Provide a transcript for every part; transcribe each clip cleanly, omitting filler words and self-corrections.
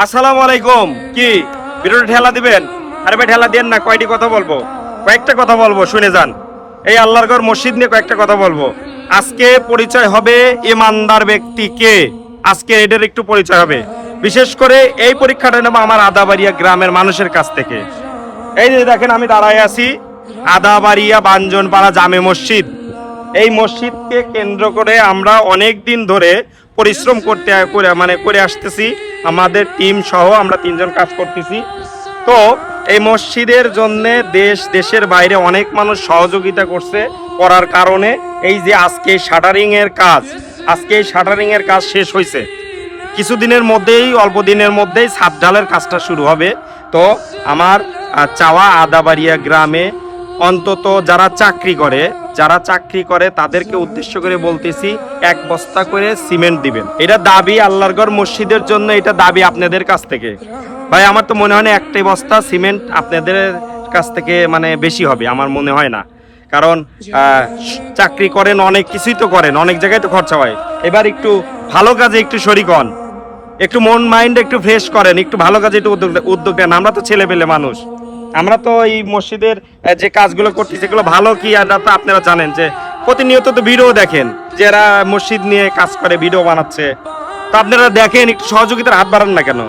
আসসালামু আলাইকুম। কি ভিডিওটা ঠেলা দিবেন? আরে ভাই ঠেলা দেন না, কয়টি কথা বলবো, কয়েকটা কথা বলবো, শুনে যান। এই আল্লাহর ঘর মসজিদ নিয়ে কয়েকটা কথা বলবো। আজকে পরিচয় হবে ইমানদার ব্যক্তিকে, আজকে এদের একটু পরিচয় হবে। বিশেষ করে এই পরীক্ষাটা নেব আমার আদাবাড়িয়া গ্রামের মানুষের কাছ থেকে। এই যে দেখেন আমি দাঁড়ায় আছি আদাবাড়িয়া বাঞ্জনপাড়া জামে মসজিদ। এই মসজিদকে কেন্দ্র করে আমরা অনেক দিন ধরে পরিশ্রম করে আসতেছি। আমাদের টিম সহ আমরা 3 জন কাজ করতেছি। তো এই মসজিদের জন্য দেশের বাইরে অনেক মানুষ সহযোগিতা করার কারণে এই যে আজকে শাটারিং এর কাজ শেষ হয়েছে। কিছুদিনের মধ্যেই, অল্প দিনের মধ্যেই ছাদ ঢালের কাজটা শুরু হবে। তো আমার চাওয়া আদাবাড়িয়া গ্রামে অন্তত যারা চাকরি করে তাদেরকে উদ্দেশ্য করে বলতেছি 1 বস্তা করে সিমেন্ট দিবেন। এটা দাবি আল্লাহর ঘর মসজিদের জন্য, এটা দাবি আপনাদের কাছ থেকে। ভাই আমার তো মনে হয় না 1 বস্তা সিমেন্ট আপনাদের কাছ থেকে বেশি হবে, আমার মনে হয় না। কারণ চাকরি করেন, অনেক কিছুই তো করেন, অনেক জায়গায় তো খরচা হয়। এবার একটু ভালো কাজে একটু শরিক হন, একটু মন মাইন্ড একটু ফ্রেশ করেন, একটু ভালো কাজে একটু উদ্যোগ নেন। আমরা তো ছেলে পেলে মানুষ, আমরা তো এই মসজিদের যে কাজগুলো করছি সেগুলো ভালো কি তো আপনারা জানেন যে প্রতিনিয়ত তো ভিডিও দেখেন, যারা মসজিদ নিয়ে কাজ করে ভিডিও বানাচ্ছে। তো আপনারা দেখেন, একটু সহযোগিতার হাত বাড়ান না কেন?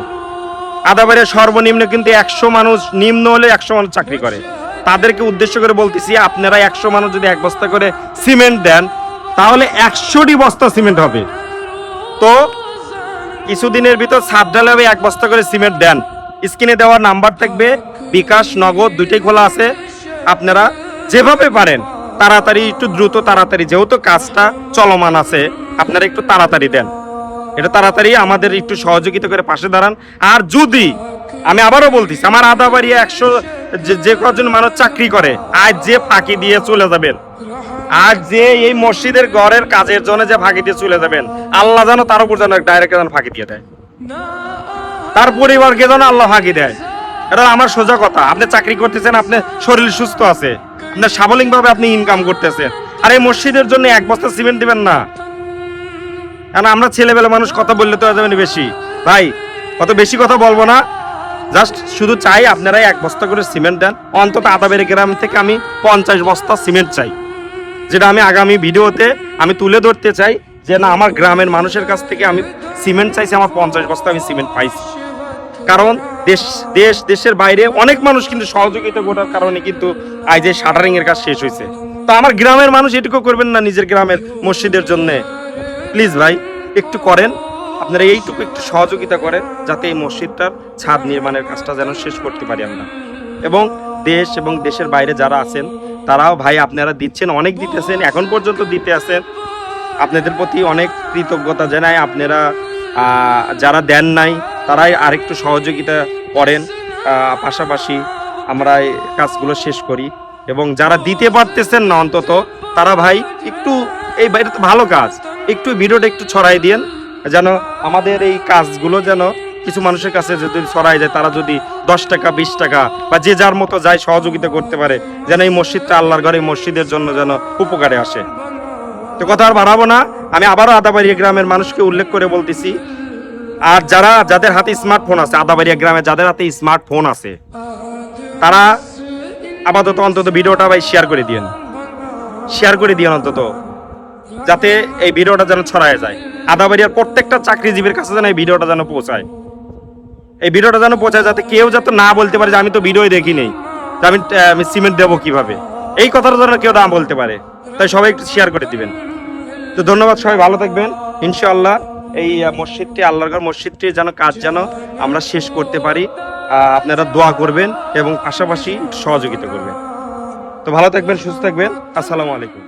আদাবাড়িয়া সর্বনিম্ন কিন্তু 100 মানুষ, নিম্ন হলে 100 মানুষ চাকরি করে। তাদেরকে উদ্দেশ্য করে বলতেছি, আপনারা 100 মানুষ যদি 1 বস্তা করে সিমেন্ট দেন তাহলে 100টি বস্তা সিমেন্ট হবে। তো কিছুদিনের ভিতর ছাদ ঢালে হবে, 1 বস্তা করে সিমেন্ট দেন। স্ক্রিনে দেওয়ার নাম্বার থাকবে, বিকাশ নগদ দুইটাই খোলা আছে। আপনারা যেভাবে পারেন তাড়াতাড়ি, একটু দ্রুত তাড়াতাড়ি, যেহেতু কাজটা চলমান আছে, আপনারা একটু তাড়াতাড়ি দেন। এটা তাড়াতাড়ি আমাদের একটু সহযোগিতা করে পাশে দাঁড়ান। আর যদি আমি আবারও বলতেছি, আমার আদাবাড়িয়া 100 যে কজন মানুষ চাকরি করে, আজ যে ফাঁকি দিয়ে চলে যাবেন, আজ যে এই মসজিদের ঘরের কাজের জন্য যে ফাঁকি দিয়ে চলে যাবেন, আল্লাহ যেন তার উপর যেন ডাইরেক্ট যেন ফাঁকি দিয়ে দেয়, তার পরিবারকে যেন আল্লাহ ফাঁকি দেয়। এটা আমার সোজা কথা। আপনি চাকরি করতেছেন, আপনার শরীর সুস্থ আছে, আপনার স্বাবলম্বীভাবে আপনি ইনকাম করতেছেন, আর এই মসজিদের জন্য 1 বস্তা সিমেন্ট দিবেন না? কারণ আমরা ছেলেবেলা মানুষ, কথা বললে তো যাবেন বেশি। ভাই কত বেশি কথা বলবো না, জাস্ট শুধু চাই আপনারা 1 বস্তা করে সিমেন্ট দেন। অন্তত আদাবাড়িয়া গ্রাম থেকে আমি 50 বস্তা সিমেন্ট চাই, যেটা আমি আগামী ভিডিওতে আমি তুলে ধরতে চাই যে না, আমার গ্রামের মানুষের কাছ থেকে আমি সিমেন্ট চাইছি, আমার 50 বস্তা আমি সিমেন্ট পাইছি। কারণ দেশের বাইরে অনেক মানুষ কিন্তু সহযোগিতা করার কারণে কিন্তু আজ এই শাটারিং এর কাজ শেষ হয়েছে। তো আমার গ্রামের মানুষ এটুকু করবেন না নিজের গ্রামের মসজিদের জন্য? প্লিজ ভাই একটু করেন, আপনারা এইটুকু একটু সহযোগিতা করেন, যাতে এই মসজিদটার ছাদ নির্মাণের কাজটা যেন শেষ করতে পারি আমরা। এবং দেশের বাইরে যারা আছেন তারাও ভাই আপনারা দিচ্ছেন, অনেক দিতেছেন, এখন পর্যন্ত দিতে আছেন। আপনাদের প্রতি অনেক কৃতজ্ঞতা জানাই। আপনারা যারা দেন নাই তারাই আরেকটু সহযোগিতা করেন, পাশাপাশি আমরা এই কাজগুলো শেষ করি। এবং যারা দিতে পারতেছেন না অন্তত তারা ভাই একটু, এই বাইরে তো ভালো কাজ, একটু ভিডিওটা একটু ছড়াই দিন, যেন আমাদের এই কাজগুলো যেন কিছু মানুষের কাছে যদি ছড়াই যায়, তারা যদি 10 টাকা 20 টাকা বা যে যার মতো যায় সহযোগিতা করতে পারে, যেন এই মসজিদটা আল্লাহর ঘরে মসজিদের জন্য যেন উপকারে আসে। তো কথা আর বাড়াবো না, আমি আবারও আদাবাড়িয়া গ্রামের মানুষকে উল্লেখ করে বলতেছি, আর যাদের হাতে স্মার্টফোন আছে, আদাবাড়িয়া গ্রামে যাদের হাতে স্মার্টফোন আছে, তারা আপাতত অন্তত ভিডিওটা ভাই শেয়ার করে দিয়েন অন্তত, যাতে এই ভিডিওটা যেন ছড়ায় যায়। আদাবাড়িয়ার প্রত্যেকটা চাকরিজীবীর কাছে যেন এই ভিডিওটা যেন পৌঁছায়, যাতে কেউ যাতে না বলতে পারে যে আমি তো ভিডিও দেখি নেই, আমি সিমেন্ট দেবো কিভাবে, এই কথাটা যেন কেউ না বলতে পারে। তাই সবাই একটু শেয়ার করে দিবেন। তো ধন্যবাদ, সবাই ভালো থাকবেন। ইনশাআল্লাহ এই মসজিদটি, আল্লাহর ঘর মসজিদটি যেন কাজ যেন আমরা শেষ করতে পারি। আপনারা দোয়া করবেন এবং পাশাপাশি সহযোগিতা করবেন। তো ভালো থাকবেন, সুস্থ থাকবেন। আসসালামু আলাইকুম।